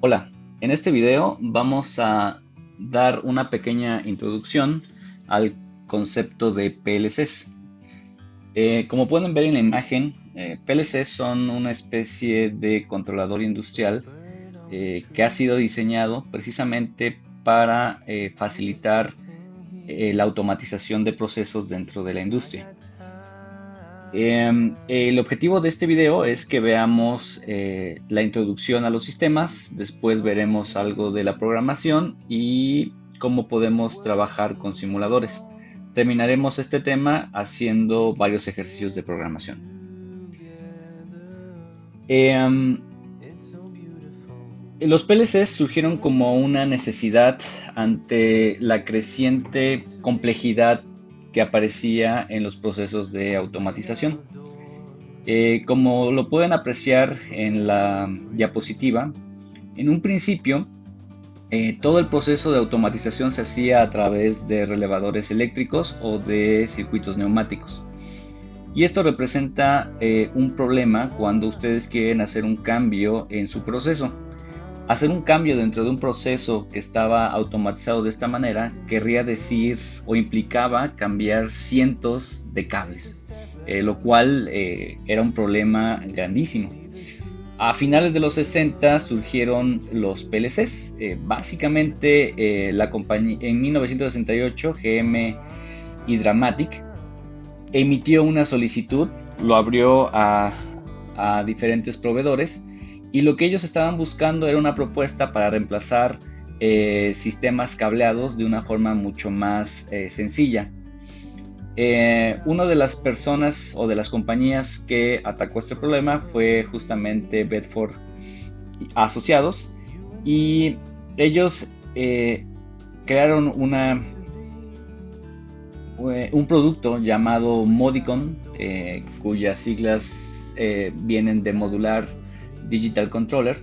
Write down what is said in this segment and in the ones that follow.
Hola, en este video vamos a dar una pequeña introducción al concepto de PLCs. Como pueden ver en la imagen, PLCs son una especie de controlador industrial que ha sido diseñado precisamente para facilitar la automatización de procesos dentro de la industria. El objetivo de este video es que veamos la introducción a los sistemas, después veremos algo de la programación y cómo podemos trabajar con simuladores. Terminaremos este tema haciendo varios ejercicios de programación. Los PLCs surgieron como una necesidad ante la creciente complejidad que aparecía en los procesos de automatización. Como lo pueden apreciar en la diapositiva, en un principio todo el proceso de automatización se hacía a través de relevadores eléctricos o de circuitos neumáticos. Y esto representa un problema cuando ustedes quieren hacer un cambio en su proceso. Hacer un cambio dentro de un proceso que estaba automatizado de esta manera querría decir o implicaba cambiar cientos de cables, lo cual era un problema grandísimo. A finales de los 60 surgieron los PLCs. Básicamente la compañía en 1968 GM Hydramatic emitió una solicitud, lo abrió a diferentes proveedores y lo que ellos estaban buscando era una propuesta para reemplazar sistemas cableados de una forma mucho más sencilla. Una de las personas o de las compañías que atacó este problema fue justamente Bedford Asociados, y ellos crearon un producto llamado Modicon, cuyas siglas vienen de Modular Digital Controller,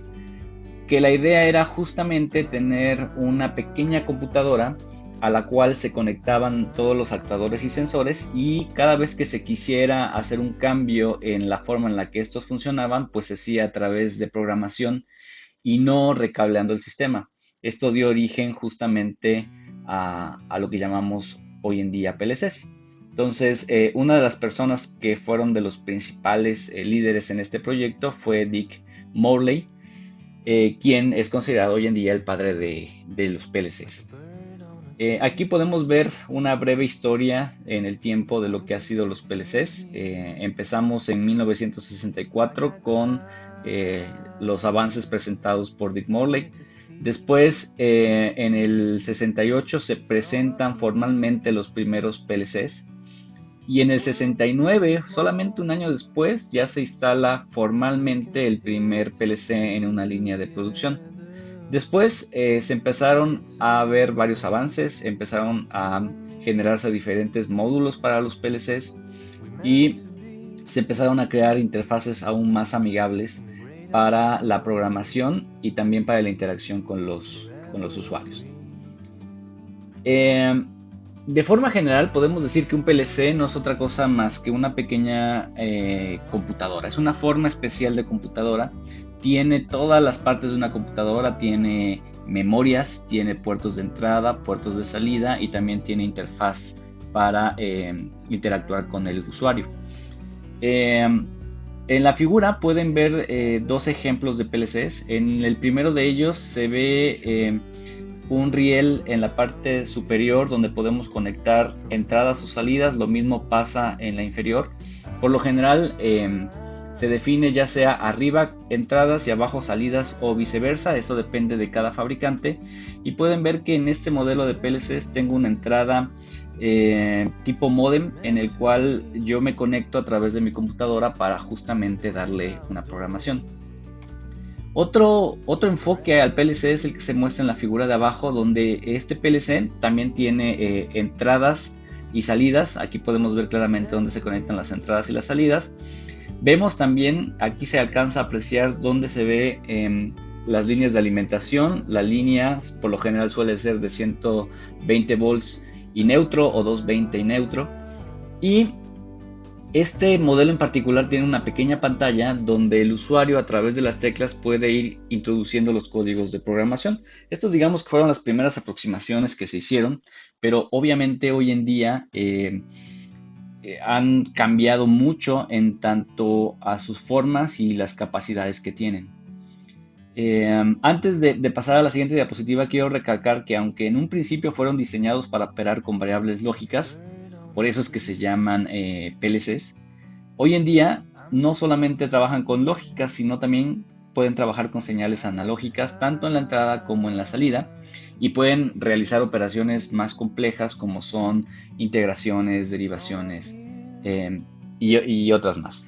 que la idea era justamente tener una pequeña computadora a la cual se conectaban todos los actuadores y sensores, y cada vez que se quisiera hacer un cambio en la forma en la que estos funcionaban, pues se hacía a través de programación y no recableando el sistema. Esto dio origen justamente a lo que llamamos hoy en día PLCs. Entonces, una de las personas que fueron de los principales líderes en este proyecto fue Dick Morley, quien es considerado hoy en día el padre de los PLCs. Aquí podemos ver una breve historia en el tiempo de lo que ha sido los PLCs. Empezamos en 1964 con los avances presentados por Dick Morley. Después, en el 68 se presentan formalmente los primeros PLCs. Y en el 69, solamente un año después, ya se instala formalmente el primer PLC en una línea de producción. Después se empezaron a ver varios avances, empezaron a generarse diferentes módulos para los PLCs y se empezaron a crear interfaces aún más amigables para la programación y también para la interacción con los usuarios. De forma general podemos decir que un PLC no es otra cosa más que una pequeña computadora. Es una forma especial de computadora. Tiene todas las partes de una computadora, tiene memorias, tiene puertos de entrada, puertos de salida y también tiene interfaz para interactuar con el usuario. En la figura pueden ver dos ejemplos de PLCs. En el primero de ellos se ve un riel en la parte superior donde podemos conectar entradas o salidas. Lo mismo pasa en la inferior. Por lo general se define ya sea arriba entradas y abajo salidas o viceversa. Eso depende de cada fabricante. Y pueden ver que en este modelo de PLCs tengo una entrada tipo modem, en el cual yo me conecto a través de mi computadora para justamente darle una programación. Otro enfoque al PLC es el que se muestra en la figura de abajo, donde este PLC también tiene entradas y salidas. Aquí podemos ver claramente dónde se conectan las entradas y las salidas. Vemos también, aquí se alcanza a apreciar dónde se ve las líneas de alimentación. La línea por lo general suele ser de 120 volts y neutro o 220 y neutro. Y Este modelo en particular tiene una pequeña pantalla donde el usuario a través de las teclas puede ir introduciendo los códigos de programación. Estos digamos que fueron las primeras aproximaciones que se hicieron, pero obviamente hoy en día han cambiado mucho en tanto a sus formas y las capacidades que tienen. Antes de pasar a la siguiente diapositiva, quiero recalcar que aunque en un principio fueron diseñados para operar con variables lógicas, por eso es que se llaman PLCs, hoy en día no solamente trabajan con lógicas, sino también pueden trabajar con señales analógicas, tanto en la entrada como en la salida, y pueden realizar operaciones más complejas como son integraciones, derivaciones y otras más.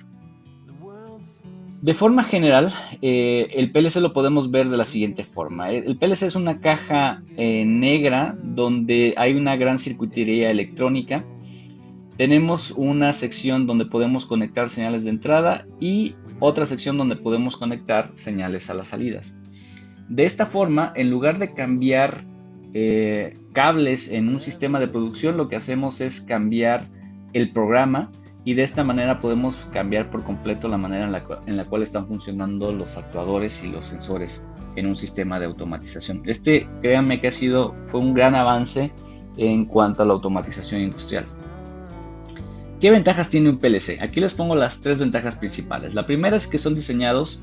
De forma general, el PLC lo podemos ver de la siguiente forma. El PLC es una caja negra donde hay una gran circuitería electrónica. Tenemos una sección donde podemos conectar señales de entrada y otra sección donde podemos conectar señales a las salidas. De esta forma, en lugar de cambiar cables en un sistema de producción, lo que hacemos es cambiar el programa y de esta manera podemos cambiar por completo la manera en la cual están funcionando los actuadores y los sensores en un sistema de automatización. Créanme que fue un gran avance en cuanto a la automatización industrial. ¿Qué ventajas tiene un PLC? Aquí les pongo las 3 ventajas principales. La primera es que son diseñados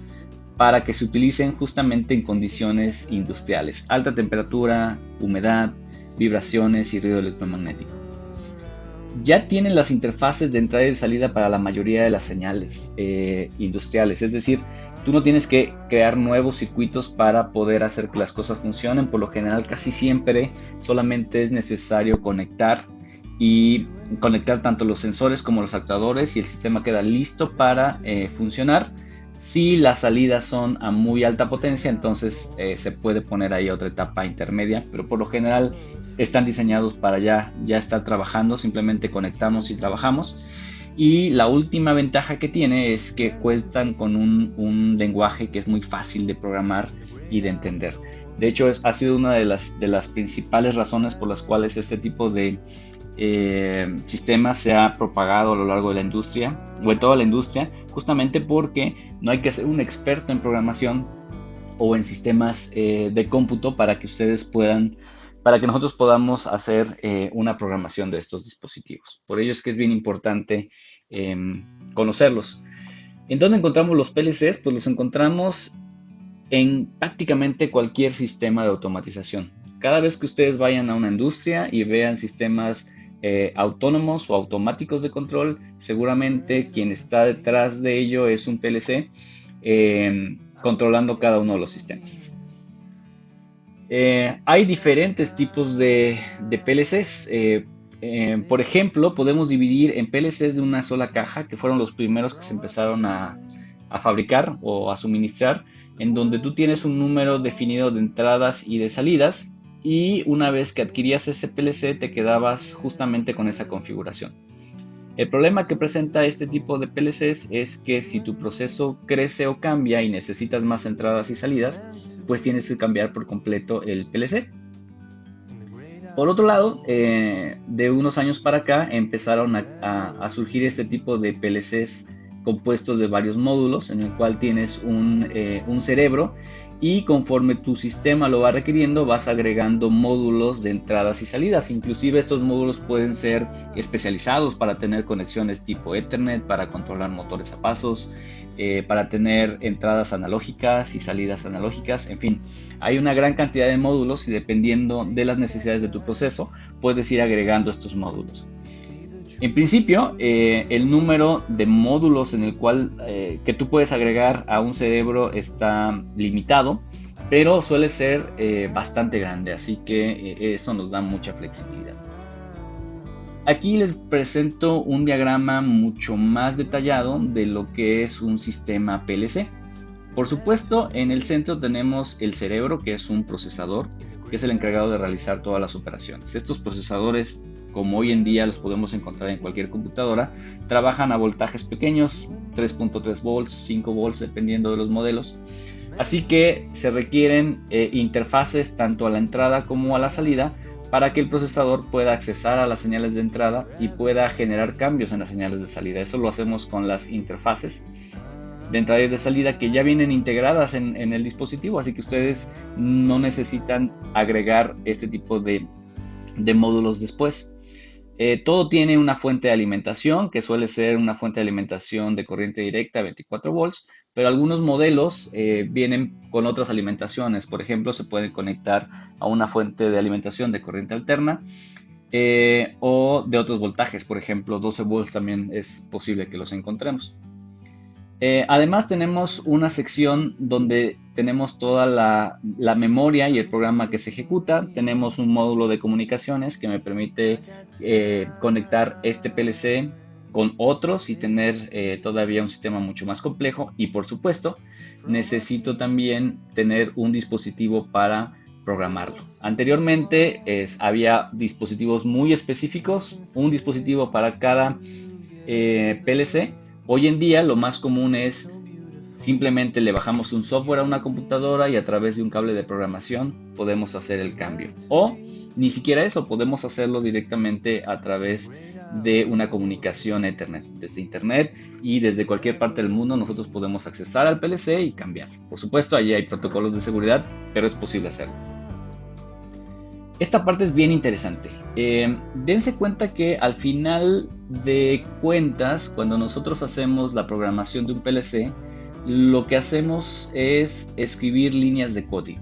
para que se utilicen justamente en condiciones industriales: alta temperatura, humedad, vibraciones y ruido electromagnético. Ya tienen las interfaces de entrada y de salida para la mayoría de las señales industriales, es decir, tú no tienes que crear nuevos circuitos para poder hacer que las cosas funcionen. Por lo general, casi siempre solamente es necesario conectar tanto los sensores como los actuadores y el sistema queda listo para funcionar. Si las salidas son a muy alta potencia, entonces se puede poner ahí otra etapa intermedia, pero por lo general están diseñados para ya estar trabajando. Simplemente conectamos y trabajamos. Y la última ventaja que tiene es que cuentan con un lenguaje que es muy fácil de programar y de entender. De hecho, ha sido una de las principales razones por las cuales este tipo de sistema se ha propagado a lo largo de la industria o en toda la industria, justamente porque no hay que ser un experto en programación o en sistemas de cómputo para que nosotros podamos hacer una programación de estos dispositivos. Por ello es que es bien importante conocerlos. ¿En dónde encontramos los PLCs? Pues los encontramos en prácticamente cualquier sistema de automatización. Cada vez que ustedes vayan a una industria y vean sistemas autónomos o automáticos de control, seguramente quien está detrás de ello es un PLC controlando cada uno de los sistemas. Hay diferentes tipos de PLCs. Por ejemplo, podemos dividir en PLCs de una sola caja, que fueron los primeros que se empezaron a fabricar o a suministrar, en donde tú tienes un número definido de entradas y de salidas, y una vez que adquirías ese PLC te quedabas justamente con esa configuración. El problema que presenta este tipo de PLCs es que si tu proceso crece o cambia y necesitas más entradas y salidas, pues tienes que cambiar por completo el PLC. Por otro lado, de unos años para acá empezaron a surgir este tipo de PLCs compuestos de varios módulos, en el cual tienes un cerebro, y conforme tu sistema lo va requiriendo vas agregando módulos de entradas y salidas. Inclusive estos módulos pueden ser especializados para tener conexiones tipo Ethernet, para controlar motores a pasos, para tener entradas analógicas y salidas analógicas. En fin, hay una gran cantidad de módulos y dependiendo de las necesidades de tu proceso puedes ir agregando estos módulos. En principio, el número de módulos en el cual que tú puedes agregar a un cerebro está limitado, pero suele ser bastante grande, así que eso nos da mucha flexibilidad. Aquí les presento un diagrama mucho más detallado de lo que es un sistema PLC. Por supuesto, en el centro tenemos el cerebro, que es un procesador, que es el encargado de realizar todas las operaciones. Estos procesadores, como hoy en día los podemos encontrar en cualquier computadora, trabajan a voltajes pequeños, 3.3 volts, 5 volts, dependiendo de los modelos. Así que se requieren interfaces tanto a la entrada como a la salida para que el procesador pueda accesar a las señales de entrada y pueda generar cambios en las señales de salida. Eso lo hacemos con las interfaces de entrada y de salida que ya vienen integradas en el dispositivo, así que ustedes no necesitan agregar este tipo de módulos después. Todo tiene una fuente de alimentación, que suele ser una fuente de alimentación de corriente directa 24 volts, pero algunos modelos vienen con otras alimentaciones. Por ejemplo, se pueden conectar a una fuente de alimentación de corriente alterna o de otros voltajes. Por ejemplo, 12 volts también es posible que los encontremos. Además tenemos una sección donde tenemos toda la memoria y el programa que se ejecuta. Tenemos un módulo de comunicaciones que me permite conectar este PLC con otros y tener todavía un sistema mucho más complejo. Y por supuesto, necesito también tener un dispositivo para programarlo. Anteriormente había dispositivos muy específicos, un dispositivo para cada PLC. Hoy en día lo más común es simplemente le bajamos un software a una computadora y a través de un cable de programación podemos hacer el cambio. O ni siquiera eso, podemos hacerlo directamente a través de una comunicación Ethernet. Desde Internet y desde cualquier parte del mundo nosotros podemos accesar al PLC y cambiar. Por supuesto, allí hay protocolos de seguridad, pero es posible hacerlo. Esta parte es bien interesante. Dense cuenta que al final de cuentas, cuando nosotros hacemos la programación de un PLC, lo que hacemos es escribir líneas de código.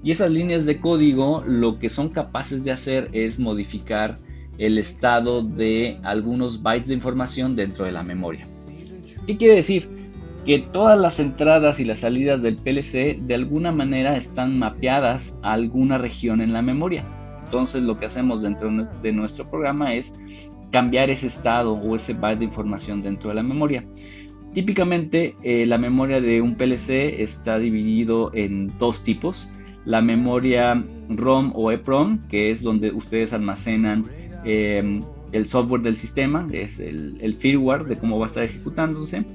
Y esas líneas de código lo que son capaces de hacer es modificar el estado de algunos bytes de información dentro de la memoria. ¿Qué quiere decir? Que todas las entradas y las salidas del PLC de alguna manera están mapeadas a alguna región en la memoria. Entonces lo que hacemos dentro de nuestro programa es cambiar ese estado o ese byte de información dentro de la memoria. Típicamente la memoria de un PLC está dividido en dos tipos. La memoria ROM o EPROM, que es donde ustedes almacenan el software del sistema, es el firmware de cómo va a estar ejecutándose.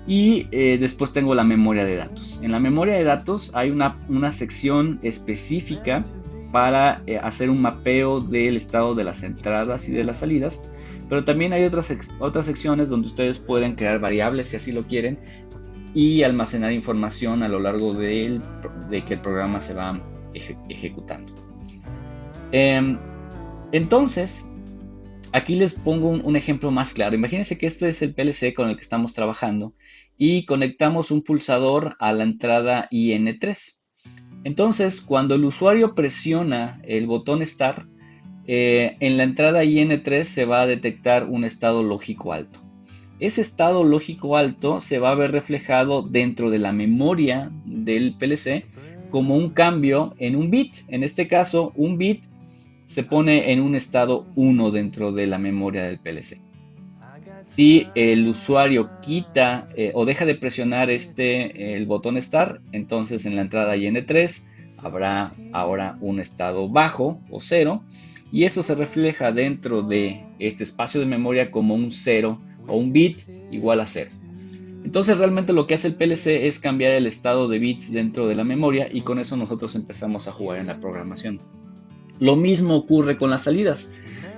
Y después tengo la memoria de datos. En la memoria de datos hay una sección específica para hacer un mapeo del estado de las entradas y de las salidas, pero también hay otras secciones donde ustedes pueden crear variables si así lo quieren y almacenar información a lo largo de que el programa se va ejecutando. Entonces, aquí les pongo un ejemplo más claro. Imagínense que este es el PLC con el que estamos trabajando y conectamos un pulsador a la entrada IN3. Entonces, cuando el usuario presiona el botón Start, en la entrada IN3 se va a detectar un estado lógico alto. Ese estado lógico alto se va a ver reflejado dentro de la memoria del PLC como un cambio en un bit. En este caso, un bit se pone en un estado 1 dentro de la memoria del PLC. Si el usuario quita o deja de presionar el botón Start, entonces en la entrada IN3 habrá ahora un estado bajo o 0, y eso se refleja dentro de este espacio de memoria como un 0 o un bit igual a 0. Entonces realmente lo que hace el PLC es cambiar el estado de bits dentro de la memoria y con eso nosotros empezamos a jugar en la programación. Lo mismo ocurre con las salidas.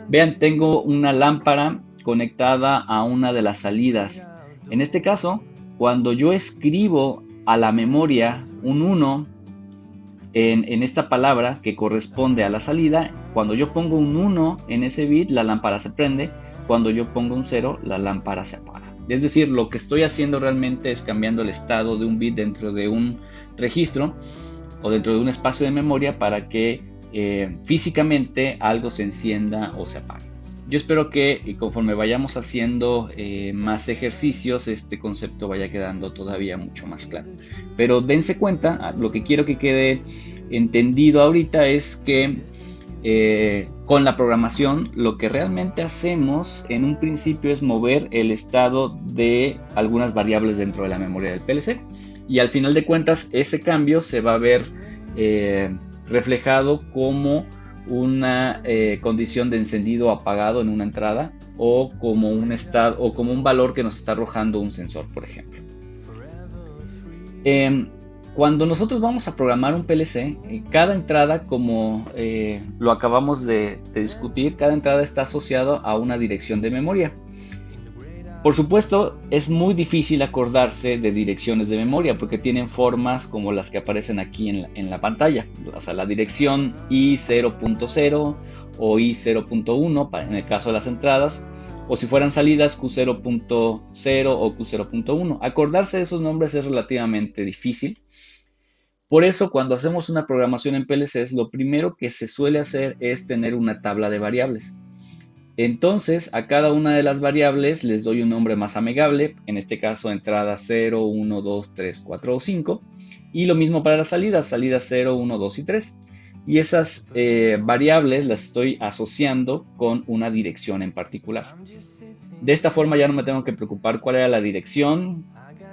Vean, tengo una lámpara conectada a una de las salidas. En este caso, cuando yo escribo a la memoria un 1 en esta palabra que corresponde a la salida, cuando yo pongo un 1 en ese bit, la lámpara se prende. Cuando yo pongo un 0, la lámpara se apaga. Es decir, lo que estoy haciendo realmente es cambiando el estado de un bit dentro de un registro o dentro de un espacio de memoria para que físicamente algo se encienda o se apague. Yo espero que conforme vayamos haciendo más ejercicios, este concepto vaya quedando todavía mucho más claro. Pero dense cuenta, lo que quiero que quede entendido ahorita es que con la programación lo que realmente hacemos en un principio es mover el estado de algunas variables dentro de la memoria del PLC. Y al final de cuentas ese cambio se va a ver reflejado como una condición de encendido o apagado en una entrada o como un estado o como un valor que nos está arrojando un sensor, por ejemplo. Cuando nosotros vamos a programar un PLC, cada entrada, como lo acabamos de discutir, cada entrada está asociada a una dirección de memoria. Por supuesto, es muy difícil acordarse de direcciones de memoria porque tienen formas como las que aparecen aquí en la pantalla. O sea, la dirección I0.0 o I0.1 en el caso de las entradas, o si fueran salidas Q0.0 o Q0.1. Acordarse de esos nombres es relativamente difícil. Por eso, cuando hacemos una programación en PLCs, lo primero que se suele hacer es tener una tabla de variables. Entonces, a cada una de las variables les doy un nombre más amigable, en este caso entrada 0, 1, 2, 3, 4 o 5, y lo mismo para las salidas 0, 1, 2 y 3. Y esas variables las estoy asociando con una dirección en particular. De esta forma ya no me tengo que preocupar cuál era la dirección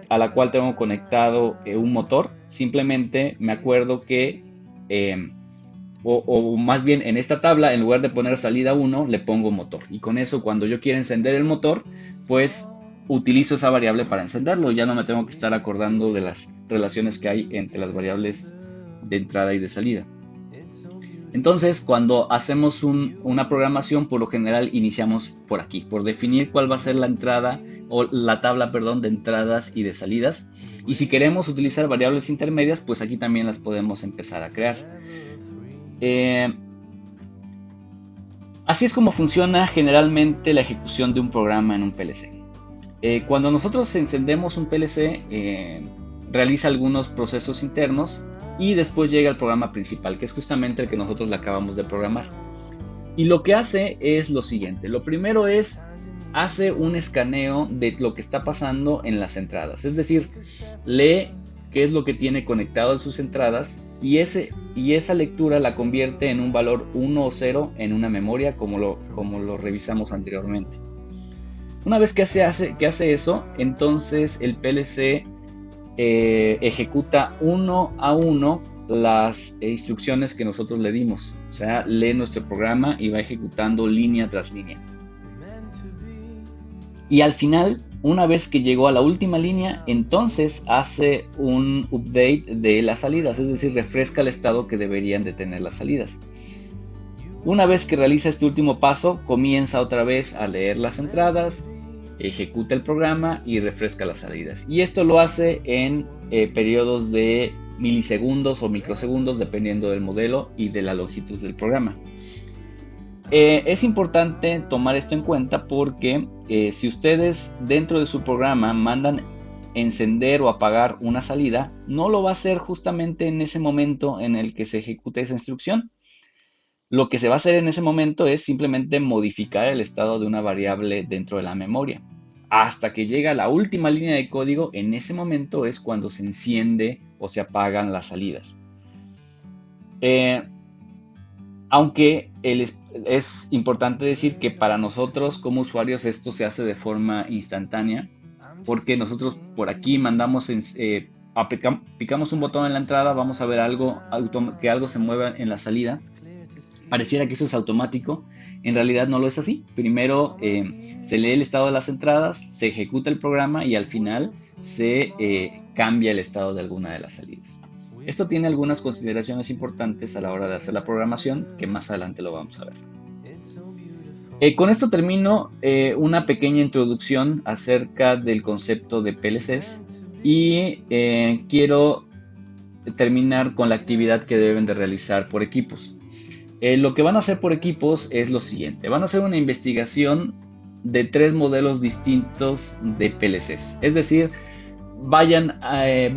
a la cual tengo conectado un motor. Simplemente me acuerdo que o más bien en esta tabla, en lugar de poner salida 1, le pongo motor. Y con eso, cuando yo quiera encender el motor, pues utilizo esa variable para encenderlo. Ya no me tengo que estar acordando de las relaciones que hay entre las variables de entrada y de salida. Entonces, cuando hacemos una programación, por lo general iniciamos por aquí, por definir cuál va a ser la entrada o la tabla, perdón, de entradas y de salidas. Y si queremos utilizar variables intermedias, pues aquí también las podemos empezar a crear. Así es como funciona generalmente la ejecución de un programa en un PLC. Cuando nosotros encendemos un PLC, realiza algunos procesos internos y después llega el programa principal, que es justamente el que nosotros le acabamos de programar. Y lo que hace es lo siguiente. Lo primero es, hace un escaneo de lo que está pasando en las entradas. Es decir, lee qué es lo que tiene conectado en sus entradas y esa lectura la convierte en un valor 1 o 0 en una memoria, como lo revisamos anteriormente. Una vez que hace eso, entonces el PLC ejecuta uno a uno las instrucciones que nosotros le dimos. O sea, lee nuestro programa y va ejecutando línea tras línea. Y al final, una vez que llegó a la última línea, entonces hace un update de las salidas, es decir, refresca el estado que deberían de tener las salidas. Una vez que realiza este último paso, comienza otra vez a leer las entradas, ejecuta el programa y refresca las salidas. Y esto lo hace en periodos de milisegundos o microsegundos, dependiendo del modelo y de la longitud del programa. Es importante tomar esto en cuenta porque si ustedes dentro de su programa mandan encender o apagar una salida, no lo va a hacer justamente en ese momento en el que se ejecute esa instrucción. Lo que se va a hacer en ese momento es simplemente modificar el estado de una variable dentro de la memoria. Hasta que llega la última línea de código, en ese momento es cuando se enciende o se apagan las salidas. Aunque es importante decir que para nosotros como usuarios esto se hace de forma instantánea, porque nosotros por aquí mandamos, picamos un botón en la entrada, vamos a ver que algo se mueva en la salida. Pareciera que eso es automático, en realidad no lo es así. Primero se lee el estado de las entradas, se ejecuta el programa y al final se cambia el estado de alguna de las salidas. Esto tiene algunas consideraciones importantes a la hora de hacer la programación, que más adelante lo vamos a ver. Con esto termino una pequeña introducción acerca del concepto de PLCs y quiero terminar con la actividad que deben de realizar por equipos. Lo que van a hacer por equipos es lo siguiente. Van a hacer una investigación de 3 modelos distintos de PLCs. Es decir,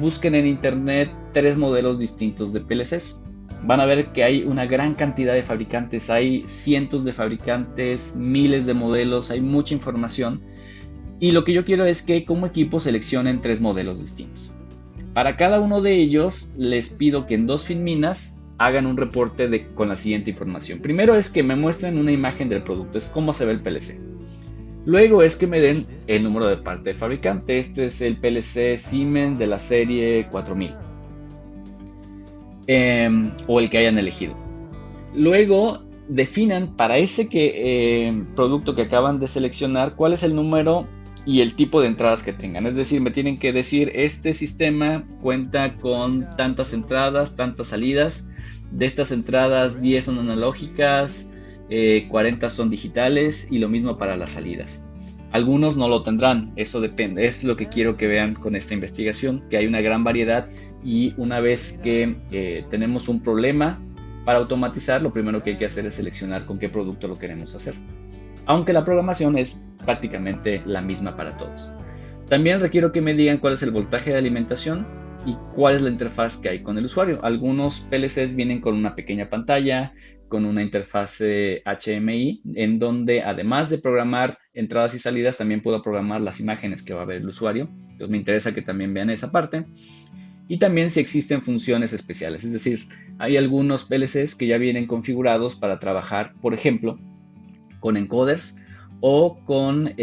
busquen en internet 3 modelos distintos de PLCs. Van a ver que hay una gran cantidad de fabricantes, hay cientos de fabricantes, miles de modelos, hay mucha información. Y lo que yo quiero es que como equipo seleccionen 3 modelos distintos. Para cada uno de ellos les pido que en 2 filminas hagan un reporte con la siguiente información. Primero es que me muestren una imagen del producto, es cómo se ve el PLC. Luego es que me den el número de parte de fabricante. Este es el PLC Siemens de la serie 4000 o el que hayan elegido. Luego definan para ese producto que acaban de seleccionar cuál es el número y el tipo de entradas que tengan. Es decir, me tienen que decir, este sistema cuenta con tantas entradas, tantas salidas. De estas entradas, 10 son analógicas, 40 son digitales y lo mismo para las salidas. Algunos no lo tendrán, eso depende, es lo que quiero que vean con esta investigación, que hay una gran variedad y una vez que tenemos un problema para automatizar, lo primero que hay que hacer es seleccionar con qué producto lo queremos hacer. Aunque la programación es prácticamente la misma para todos. También requiero que me digan cuál es el voltaje de alimentación y cuál es la interfaz que hay con el usuario. Algunos PLCs vienen con una pequeña pantalla, con una interfaz HMI, en donde además de programar entradas y salidas, también puedo programar las imágenes que va a ver el usuario. Entonces me interesa que también vean esa parte. Y también si existen funciones especiales, es decir, hay algunos PLCs que ya vienen configurados para trabajar, por ejemplo, con encoders o con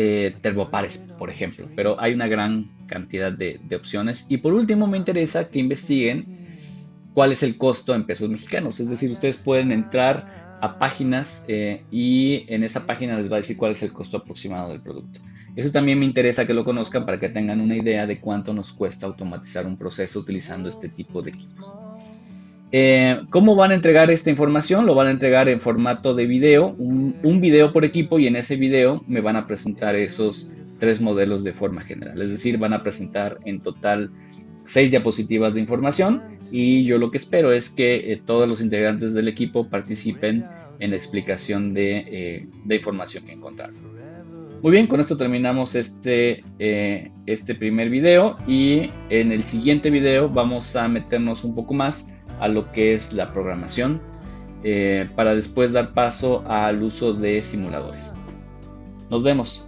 turbopares, por ejemplo, pero hay una gran cantidad de opciones. Y por último, me interesa que investiguen cuál es el costo en pesos mexicanos, es decir, ustedes pueden entrar a páginas y en esa página les va a decir cuál es el costo aproximado del producto. Eso también me interesa que lo conozcan para que tengan una idea de cuánto nos cuesta automatizar un proceso utilizando este tipo de equipos. ¿Cómo van a entregar esta información? Lo van a entregar en formato de video, un video por equipo, y en ese video me van a presentar esos 3 modelos de forma general. Es decir, van a presentar en total 6 diapositivas de información y yo lo que espero es que todos los integrantes del equipo participen en la explicación de información que encontraron. Muy bien, con esto terminamos este primer video y en el siguiente video vamos a meternos un poco más a lo que es la programación para después dar paso al uso de simuladores. Nos vemos.